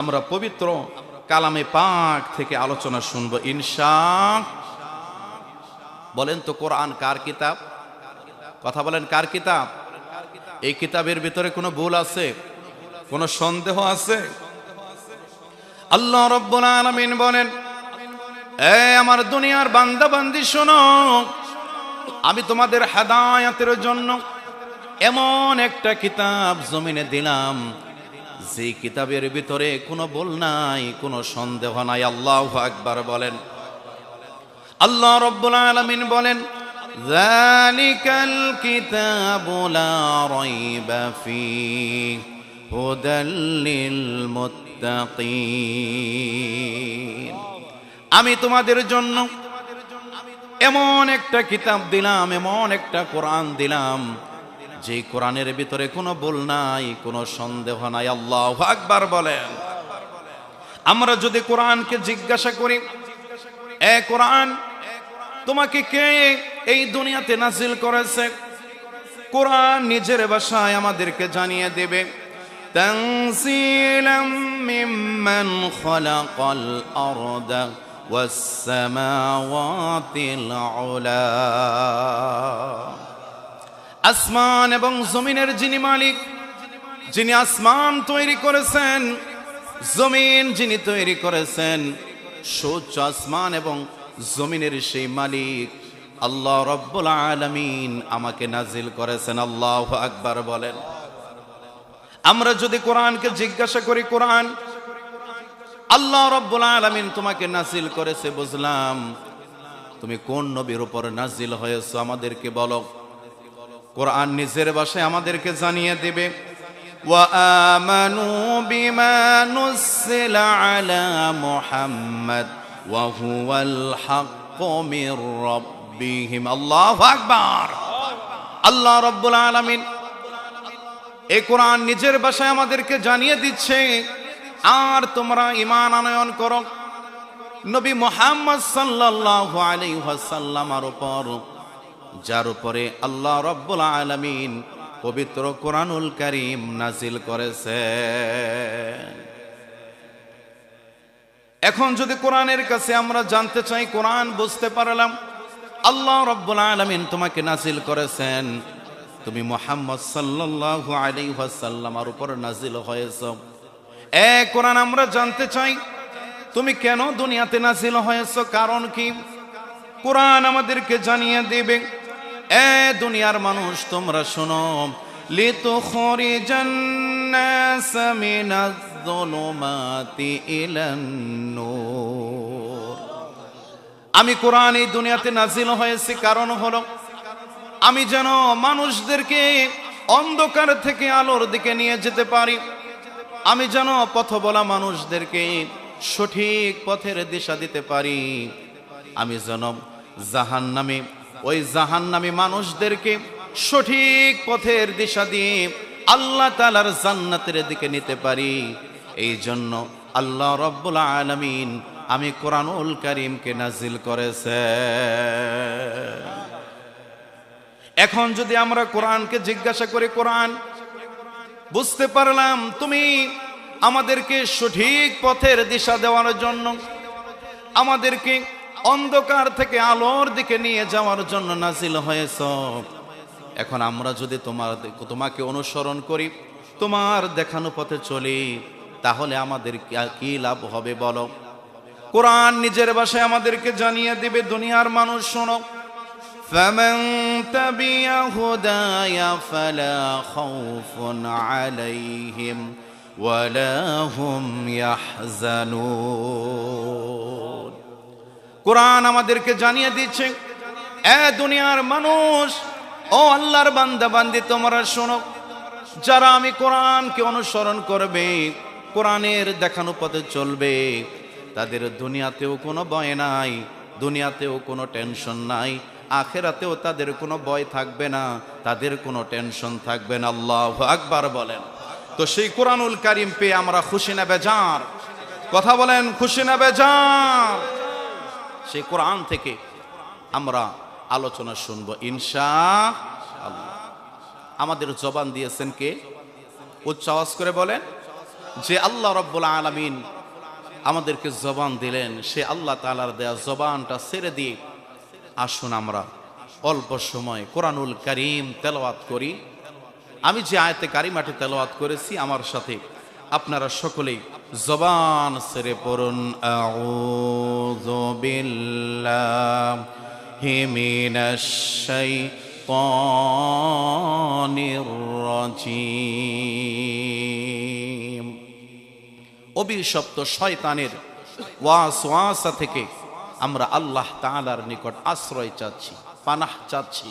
আমরা পবিত্র কালামে পাক থেকে আলোচনা শুনবো বলেন তো কোরআন কার কিতাব? কথা বলেন, কার কিতাব? এই কিতাবের ভিতরে কোনো ভুল আছে? কোনো সন্দেহ আছে? আল্লাহ রাব্বুল আলামিন বলেন, আমার দুনিয়ার বান্দা বান্দি শোনো, আমি তোমাদের হেদায়েতের জন্য এমন একটা কিতাব জমিনে দিলাম, যে কিতাবের ভিতরে কোনো ভুল নাই, কোনো সন্দেহ নাই। আল্লাহু আকবার বলেন। আল্লাহ রাব্বুল আলামিন বলেন, যালিকাল কিতাবু লা রাইবা ফীহি হুদাল লিল মুত্তাকিন। আমি তোমাদের জন্য এমন একটা কিতাব দিলাম, এমন একটা কোরআন দিলাম, যে কোরআনের ভিতরে কোনো ভুল নাই, কোনো সন্দেহ নাই। আল্লাহু আকবার বলেন। আমরা যদি কোরআনকে জিজ্ঞাসা করি, এ কোরআন, তোমাকে কে এই দুনিয়াতে নাজিল করেছে? কোরআন নিজের ভাষায় আমাদেরকে জানিয়ে দেবে, তানসীলাম মিম্মান খালাকাল আরদা ওয়াস সামাওয়াতিল উলা। আসমান এবং জমিনের যিনি মালিক, যিনি আসমান তৈরি করেছেন, জমিন যিনি তৈরি করেছেন, সূর্য আসমান এবং জমিনের সেই মালিক আল্লাহ রাব্বুল আলামিন আমাকে নাজিল করেছেন। আল্লাহু আকবার বলেন। আমরা যদি কোরআনকে জিজ্ঞাসা করি, কোরআন আল্লাহ রাব্বুল আলামিন তোমাকে নাজিল করেছে, বুঝলাম, তুমি কোন নবীর উপর নাজিল হয়েছো আমাদেরকে বলো। কোরআন নিজের ভাষায় আমাদেরকে জানিয়ে দেবে, ওয়া আমানু বিমা নুসিলা আলা মুহাম্মাদ ওয়া হুয়াল হাক্কু মির রাব্বিহিম। আল্লাহু আকবার। আল্লাহ রাব্বুল আলামিন এই কোরআন নিজের ভাষায় আমাদেরকে জানিয়ে দিচ্ছে, আর তোমরা ঈমান আনয়ন করো নবী মুহাম্মদ সাল্লাল্লাহু আলাইহি ওয়াসাল্লামের উপর, যার উপরে আল্লাহ রাব্বুল আলামিন পবিত্র কোরআনুল কারীম নাজিল করেছে। এখন যদি কোরআনের কাছে আমরা জানতে চাই, কোরআন বুঝতে পারলাম আল্লাহ রাব্বুল আলামিন তোমাকে নাজিল করেছেন, তুমি মুহাম্মদ সাল্লাল্লাহু আলাইহি ওয়াসাল্লামের উপর নাজিল হয়েছো। কোরআন আমরা জানতে চাই, তুমি কেন দুনিয়াতে নাজিল হয়েছো, কারণ কি? কোরআন আমাদেরকে জানিয়ে দেবে, দুনিয়ার মানুষ তোমরা শোনো, লিতুখরিজান নাস মিনাজ যুলুমাতি ইলান নূর। আমি কোরআন এই দুনিয়াতে নাজিল হয়েছি, কারণ হলো আমি যেন মানুষদেরকে অন্ধকার থেকে আলোর দিকে নিয়ে যেতে পারি, আমি যেন পথভোলা মানুষদেরকে সঠিক পথের দিশা দিতে পারি, আমি যেন জাহান্নামে ওই জাহান্নামী মানুষদেরকে সঠিক পথের দিশা দিয়ে আল্লাহ তাআলার জান্নাতের দিকে নিতে পারি। এই জন্য আল্লাহ রাব্বুল আলামিন আমি কোরআনুল কারীমকে নাজিল করেছে। এখন যদি আমরা কোরআনকে জিজ্ঞাসা করি, কোরআন বুঝতে পারলাম তুমি আমাদেরকে সঠিক পথের দিশা দেওয়ার জন্য, আমাদেরকে অন্ধকার থেকে আলোর দিকে নিয়ে যাওয়ার জন্য নাজিল হয়েছ। এখন আমরা যদি তোমাকে অনুসরণ করি, তোমার দেখানো পথে চলি, তাহলে আমাদের কি লাভ হবে বলো? কোরআন নিজের ভাষায় আমাদেরকে জানিয়ে দিবে, দুনিয়ার মানুষ শোনো, ফামান তাবিয়া হুদায়া ফালা খাউফুন আলাইহিম ওয়ালা হুম ইয়াহজানুন। কোরআন আমাদেরকে জানিয়ে দিচ্ছে, দুনিয়ার মানুষ, ও আল্লাহর বান্দা বান্দি, তোমরা শোনো, যারা আমি কোরআনকে অনুসরণ করবে, কোরআনের দেখানো পথে চলবে, তাদের দুনিয়াতেও কোনো ভয় নাই, দুনিয়াতেও কোনো টেনশন নাই, আখিরাতেও তাদের কোনো ভয় থাকবে না, তাদের কোনো টেনশন থাকবে না। আল্লাহু আকবার বলেন। তো সেই কোরআনুল কারীম পেয়ে আমরা খুশি না বেজার? কথা বলেন, খুশি না বেজার? সেই কোরআন থেকে আমরা আলোচনা শুনবো ইনশাআল্লাহ। আমাদের জবান দিয়েছেন কে? উচ্চ আওয়াজ করে বলেন, যে আল্লাহ রাব্বুল আলামিন আমাদেরকে জবান দিলেন, সে আল্লাহ তাআলার দেয়া জবানটা ছেড়ে দিয়ে আসুন আমরা অল্প সময় কোরআনুল কারীম তেলাওয়াত করি। আমি যে আয়াতে কারিমাটি তেলাওয়াত করেছি, আমার সাথে আপনারা সকলেই জবান ছেড়ে পড়ুন, আউযু বিল্লাহি মিনাশ শাইতানির রাজীম। অভিশপ্ত শয়তানের ওয়াসওয়াসা থেকে আমরা আল্লাহ তাআলার নিকট আশ্রয় চাচ্ছি, পানাহ চাচ্ছি।